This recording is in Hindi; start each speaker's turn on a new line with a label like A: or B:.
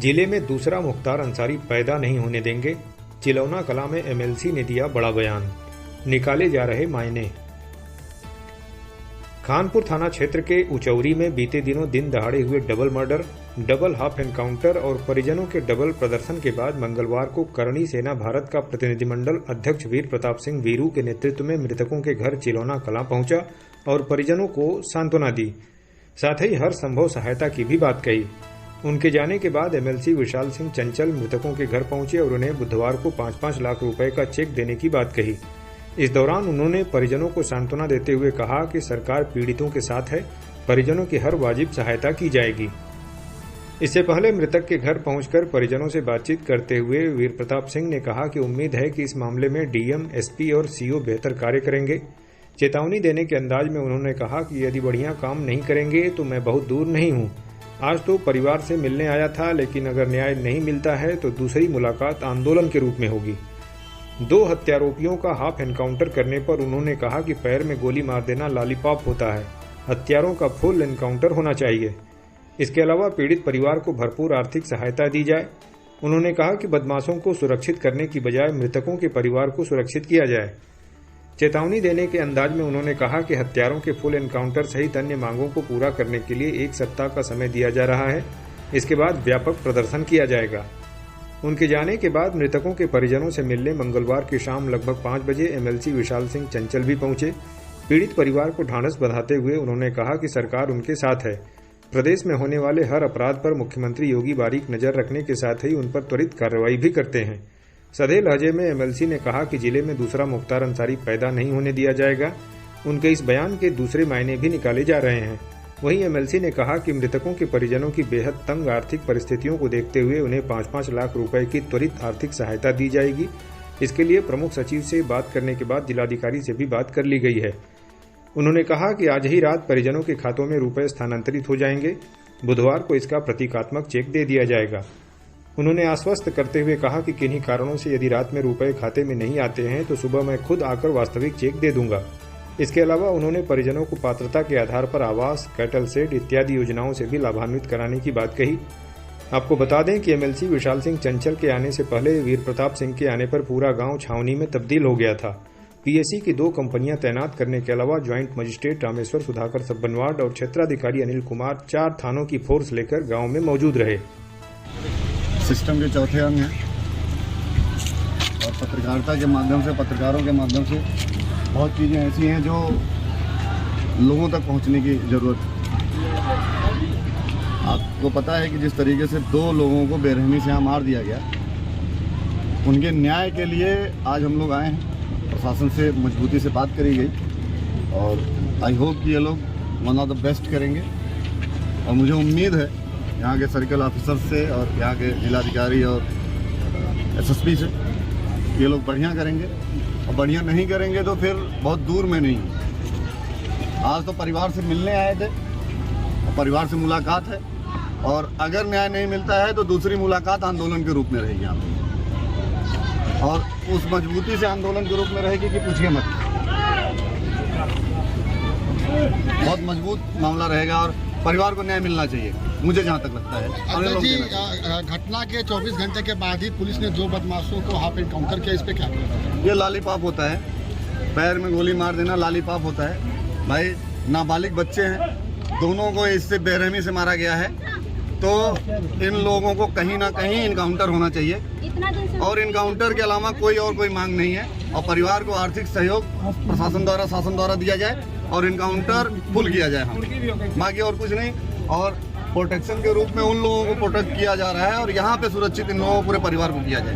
A: जिले में दूसरा मुख्तार अंसारी पैदा नहीं होने देंगे। चिलौना कलां में एमएलसी ने दिया बड़ा बयान, निकाले जा रहे मायने। खानपुर थाना क्षेत्र के उचौरी में बीते दिनों दिन दहाड़े हुए double murder, double half encounter और परिजनों के डबल प्रदर्शन के बाद मंगलवार को करणी सेना भारत का प्रतिनिधिमंडल अध्यक्ष वीर प्रताप सिंह वीरू के नेतृत्व में मृतकों के घर चिलौना कलां पहुंचा और परिजनों को सांत्वना दी, साथ ही हर संभव सहायता की भी बात कही। उनके जाने के बाद एमएलसी विशाल सिंह चंचल मृतकों के घर पहुंचे और उन्हें बुधवार को 5-5 लाख रुपए का चेक देने की बात कही। इस दौरान उन्होंने परिजनों को सांत्वना देते हुए कहा कि सरकार पीड़ितों के साथ है, परिजनों की हर वाजिब सहायता की जाएगी। इससे पहले मृतक के घर पहुंचकर परिजनों से बातचीत करते हुए वीर प्रताप सिंह ने कहा कि उम्मीद है कि इस मामले में डीएम, एसपी और सीओ बेहतर कार्य करेंगे। चेतावनी देने के अंदाज में उन्होंने कहा कि यदि बढ़िया काम नहीं करेंगे तो मैं बहुत दूर नहीं हूं। आज तो परिवार से मिलने आया था, लेकिन अगर न्याय नहीं मिलता है तो दूसरी मुलाकात आंदोलन के रूप में होगी। 2 हत्यारोपियों का हाफ एनकाउंटर करने पर उन्होंने कहा कि पैर में गोली मार देना लॉलीपॉप होता है, हत्यारों का फुल एनकाउंटर होना चाहिए। इसके अलावा पीड़ित परिवार को भरपूर आर्थिक सहायता दी जाए। उन्होंने कहा कि बदमाशों को सुरक्षित करने की बजाय मृतकों के परिवार को सुरक्षित किया जाए। चेतावनी देने के अंदाज में उन्होंने कहा कि हत्यारों के फुल एनकाउंटर सहित अन्य मांगों को पूरा करने के लिए 1 सप्ताह का समय दिया जा रहा है। इसके बाद व्यापक प्रदर्शन किया जाएगा। उनके जाने के बाद मृतकों के परिजनों से मिलने मंगलवार की शाम लगभग 5 बजे एमएलसी विशाल सिंह चंचल भी पहुंचे। पीड़ित परिवार को ढांढस बंधाते हुए उन्होंने कहा कि सरकार उनके साथ है। प्रदेश में होने वाले हर अपराध पर मुख्यमंत्री योगी बारीक नजर रखने के साथ ही उन पर त्वरित कार्रवाई भी करते हैं। सधे लहजे में एमएलसी ने कहा कि जिले में दूसरा मुख्तार अंसारी पैदा नहीं होने दिया जाएगा। उनके इस बयान के दूसरे मायने भी निकाले जा रहे हैं। वहीं एमएलसी ने कहा कि मृतकों के परिजनों की बेहद तंग आर्थिक परिस्थितियों को देखते हुए उन्हें 5-5 लाख रुपए की त्वरित आर्थिक सहायता दी जाएगी। इसके लिए प्रमुख सचिव से बात करने के बाद जिलाधिकारी से भी बात कर ली गई है। उन्होंने कहा कि आज ही रात परिजनों के खातों में रुपए स्थानांतरित हो जाएंगे। बुधवार को इसका प्रतीकात्मक चेक दे दिया जाएगा। उन्होंने आश्वस्त करते हुए कहा कि किन्हीं कारणों से यदि रात में रुपए खाते में नहीं आते हैं तो सुबह मैं खुद आकर वास्तविक चेक दे दूंगा। इसके अलावा उन्होंने परिजनों को पात्रता के आधार पर आवास, कैटल सेट इत्यादि योजनाओं से भी लाभान्वित कराने की बात कही। आपको बता दें कि एमएलसी विशाल सिंह चंचल के आने से पहले वीर प्रताप सिंह के आने पर पूरा गांव छावनी में तब्दील हो गया था। पीएसी की 2 कंपनियां तैनात करने के अलावा ज्वाइंट मजिस्ट्रेट रामेश्वर सुधाकर सब्बनवाड और क्षेत्राधिकारी अनिल कुमार 4 थानों की फोर्स लेकर गाँव में मौजूद रहे।
B: सिस्टम के चौथे अंग हैं और पत्रकारिता के माध्यम से, पत्रकारों के माध्यम से बहुत चीज़ें ऐसी हैं जो लोगों तक पहुंचने की ज़रूरत है। आपको पता है कि जिस तरीके से 2 लोगों को बेरहमी से यहाँ मार दिया गया, उनके न्याय के लिए आज हम लोग आए हैं। प्रशासन से मजबूती से बात करी गई और आई होप कि ये लोग वन ऑफ द बेस्ट करेंगे। और मुझे उम्मीद है यहाँ के सर्कल ऑफिसर से और यहाँ के जिलाधिकारी और एसएसपी से ये लोग बढ़िया करेंगे, और बढ़िया नहीं करेंगे तो फिर बहुत दूर में नहीं। आज तो परिवार से मिलने आए थे और परिवार से मुलाकात है, और अगर न्याय नहीं मिलता है तो दूसरी मुलाकात आंदोलन के रूप में रहेगी यहाँ पे, और उस मजबूती से आंदोलन के रूप में रहेगी कि पूछिए मत। बहुत मजबूत मामला रहेगा और परिवार को न्याय मिलना चाहिए, मुझे जहाँ तक लगता है।
C: अध्यक्ष जी, घटना के 24 घंटे के बाद ही पुलिस ने 2 बदमाशों को हाफ एनकाउंटर किया, इस पे क्या?
B: ये लॉलीपॉप होता है, पैर में गोली मार देना लॉलीपॉप होता है। भाई नाबालिग बच्चे हैं, दोनों को इससे बेरहमी से मारा गया है, तो इन लोगों को कहीं ना कहीं इनकाउंटर होना चाहिए, और इनकाउंटर के अलावा कोई मांग नहीं है। और परिवार को आर्थिक सहयोग प्रशासन द्वारा, शासन द्वारा दिया जाए और इनकाउंटर फुल किया जाए, हम बाकी और कुछ नहीं। और प्रोटेक्शन के रूप में उन लोगों को प्रोटेक्ट किया जा रहा है और यहाँ पे सुरक्षित इन लोगों को, पूरे परिवार को किया जाए।